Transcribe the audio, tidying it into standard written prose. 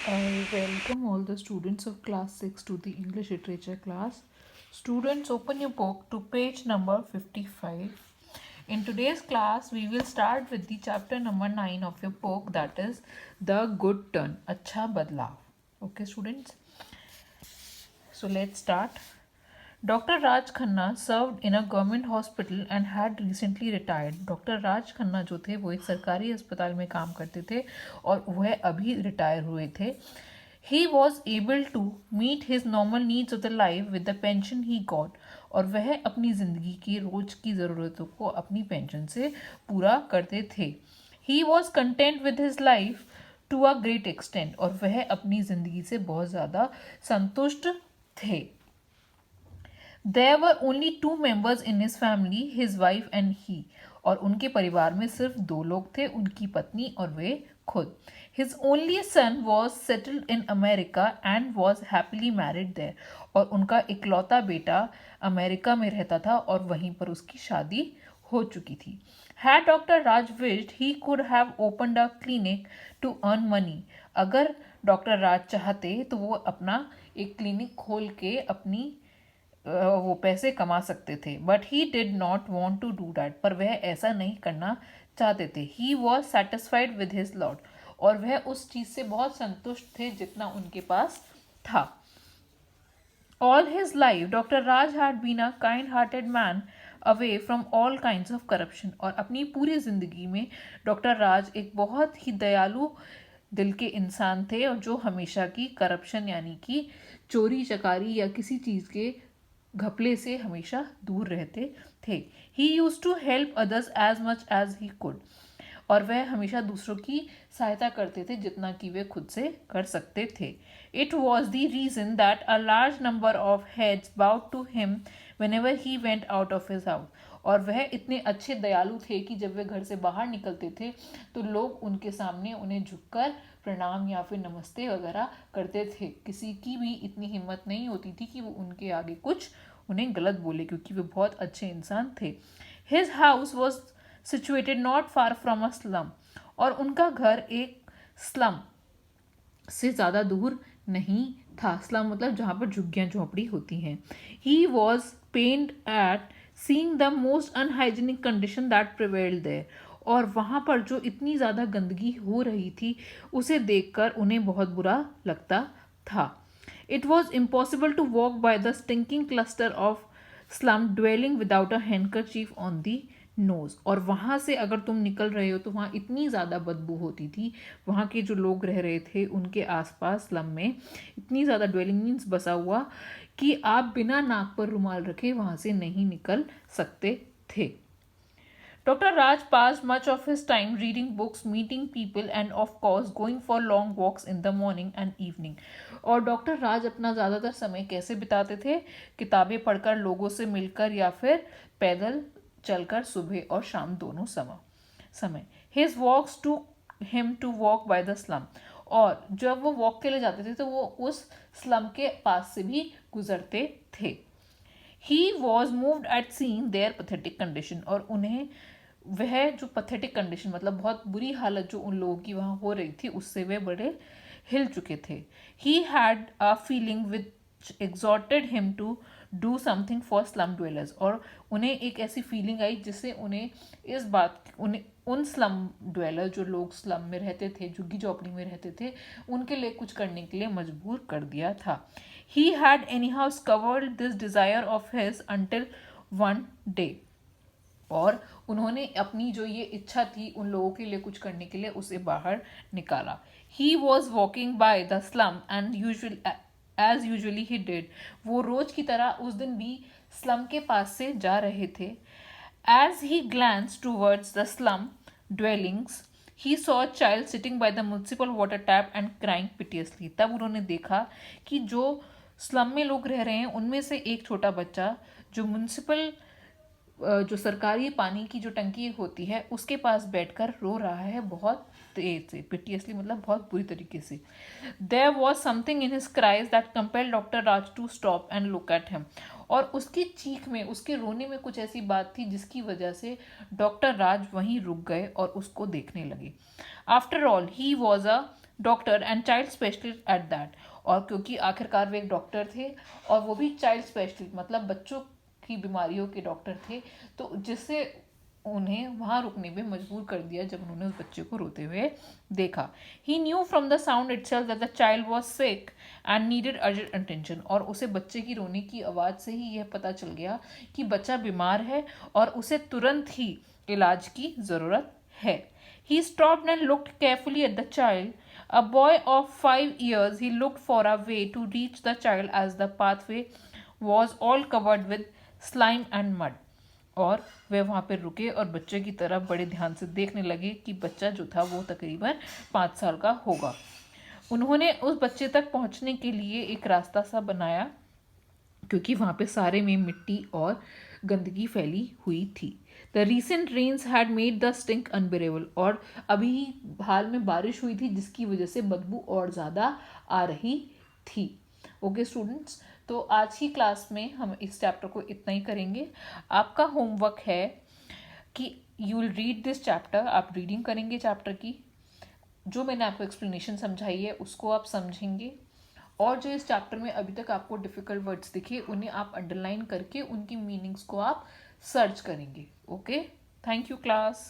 I welcome all the students of class 6 to the English literature class. Students, open your book to page number 55. In today's class, we will start with the chapter number 9 of your book, that is The Good Turn, Acha Badlav. Okay, students? So let's start. Dr. Raj Khanna served in a government hospital and had recently retired. Doctor Raj Khanna जो थे वो एक सरकारी अस्पताल में काम करते थे और वह अभी रिटायर हुए थे. He was able to meet his normal needs of the life with the pension he got. और वह अपनी ज़िंदगी की रोज की ज़रूरतों को अपनी पेंशन से पूरा करते थे. He was content with his life to a great extent. और वह अपनी ज़िंदगी से बहुत ज़्यादा संतुष्ट थे. There were only two members in his family, his wife and he. और उनके परिवार में सिर्फ दो लोग थे, उनकी पत्नी और वे खुद. His only son was settled in America and was happily married there. और उनका इकलौता बेटा अमेरिका में रहता था और वहीं पर उसकी शादी हो चुकी थी. Had Dr. Raj wished, he could have opened a clinic to earn money. अगर डॉक्टर राज चाहते तो वो अपना एक क्लिनिक खोल के अपनी वो पैसे कमा सकते थे. But he did not want to do that. पर वह ऐसा नहीं करना चाहते थे. He was satisfied with his lot. और वह उस चीज़ से बहुत संतुष्ट थे जितना उनके पास था. All his life doctor Raj had been a kind hearted man away from all kinds of corruption. और अपनी पूरी जिंदगी में डॉक्टर राज एक बहुत ही दयालु दिल के इंसान थे और जो हमेशा की करप्शन यानी कि चोरी चकारी या किसी चीज़ के घपले से हमेशा दूर रहते थे. He used to help others as much as he could. और वह हमेशा दूसरों की सहायता करते थे जितना कि वे खुद से कर सकते थे. It was the reason that a large number of heads bowed to him whenever he went out of his house. और वह इतने अच्छे दयालु थे कि जब वे घर से बाहर निकलते थे तो लोग उनके सामने उन्हें झुककर प्रणाम या फिर नमस्ते वगैरह करते थे. किसी की भी इतनी हिम्मत नहीं होती थी कि वो उनके आगे कुछ उन्हें गलत बोले क्योंकि वे बहुत अच्छे इंसान थे. His house was situated not far from a slum. और उनका घर एक स्लम से ज़्यादा दूर नहीं था. स्लम मतलब जहाँ पर झुग्गियाँ झोंपड़ी होती हैं. He was pained at seeing the most unhygienic condition that prevailed there. और वहाँ पर जो इतनी ज़्यादा गंदगी हो रही थी उसे देखकर उन्हें बहुत बुरा लगता था. It was impossible to walk by the stinking cluster of slum dwelling without a handkerchief on the nose. और वहाँ से अगर तुम निकल रहे हो तो वहाँ इतनी ज़्यादा बदबू होती थी. वहाँ के जो लोग रह रहे थे उनके आसपास स्लम में इतनी ज़्यादा ड्वेलिंग मीन्स बसा हुआ कि आप बिना नाक पर रुमाल रखे वहाँ से नहीं निकल सकते थे. Dr. Raj passed much of his time reading books, meeting people, and of course going for long walks in the morning and evening. और डॉक्टर राज अपना ज़्यादातर समय कैसे बिताते थे? किताबें पढ़कर, लोगों से मिलकर या फिर पैदल चलकर सुबह और शाम दोनों समय. His walks took him to walk by the slum. और जब वो वॉक के लिए जाते थे तो वो उस स्लम के पास से भी गुजरते थे. He was moved at seeing their pathetic condition. और उन्हें वह जो पथेटिक कंडीशन मतलब बहुत बुरी हालत जो उन लोगों की वहाँ हो रही थी उससे वे बड़े हिल चुके थे. He had a feeling which exhorted him to do something for slum dwellers. और उन्हें एक ऐसी फीलिंग आई जिससे उन्हें इस बात उन्हें उन स्लम ड्वेलर जो लोग स्लम में रहते थे झुग्गी झोपड़ी में रहते थे उनके लिए कुछ करने के लिए मजबूर कर दिया था. He had anyhow discovered this desire of his until one day. और उन्होंने अपनी जो ये इच्छा थी उन लोगों के लिए कुछ करने के लिए उसे बाहर निकाला. He was walking by the slum and as usually he did. वो रोज की तरह उस दिन भी स्लम के पास से जा रहे थे. As he glanced towards the slum dwellings, he saw a child sitting by the municipal water tap and crying piteously. तब उन्होंने देखा कि जो स्लम में लोग रह रहे हैं उनमें से एक छोटा बच्चा जो म्यूनिसिपल जो सरकारी पानी की जो टंकी होती है उसके पास बैठकर रो रहा है बहुत तेज से. पिटियसली मतलब बहुत बुरी तरीके से. There was something in his cries that compelled doctor Raj to stop and look at him. और उसकी चीख में उसके रोने में कुछ ऐसी बात थी जिसकी वजह से डॉक्टर राज वहीं रुक गए और उसको देखने लगे. After all he was a doctor and child specialist at that. और क्योंकि आखिरकार वे एक डॉक्टर थे और वो भी चाइल्ड स्पेशलिस्ट मतलब बच्चों की बीमारियों के डॉक्टर थे, तो जिससे उन्हें वहाँ रुकने में मजबूर कर दिया जब उन्होंने उस बच्चे को रोते हुए देखा। He knew from the sound itself that the child was sick and needed urgent attention. और उसे बच्चे की रोने की आवाज़ से ही यह पता चल गया कि बच्चा बीमार है और उसे तुरंत ही इलाज की ज़रूरत है। He stopped and looked carefully at the child. A boy of 5 years, he looked for a way to reach the child as the pathway was all covered with slime and mud. और वे वहाँ पर रुके और बच्चे की तरफ बड़े ध्यान से देखने लगे कि बच्चा जो था वो तकरीबन 5 साल का होगा। उन्होंने उस बच्चे तक पहुँचने के लिए एक रास्ता सा बनाया क्योंकि वहाँ पे सारे में मिट्टी और गंदगी फैली हुई थी। The recent rains had made the stink unbearable. और अभी हाल में बारिश हुई थी जिसकी वजह से बदबू और ज़्यादा आ रही थी। ओके स्टूडेंट्स, तो आज की क्लास में हम इस चैप्टर को इतना ही करेंगे। आपका होमवर्क है कि you will read this chapter. आप रीडिंग करेंगे चैप्टर की, जो मैंने आपको एक्सप्लेनेशन समझाई है उसको आप समझेंगे, और जो इस चैप्टर में अभी तक आपको डिफ़िकल्ट वर्ड्स दिखे उन्हें आप अंडरलाइन करके उनकी मीनिंग्स को आप सर्च करेंगे। Okay, thank you class.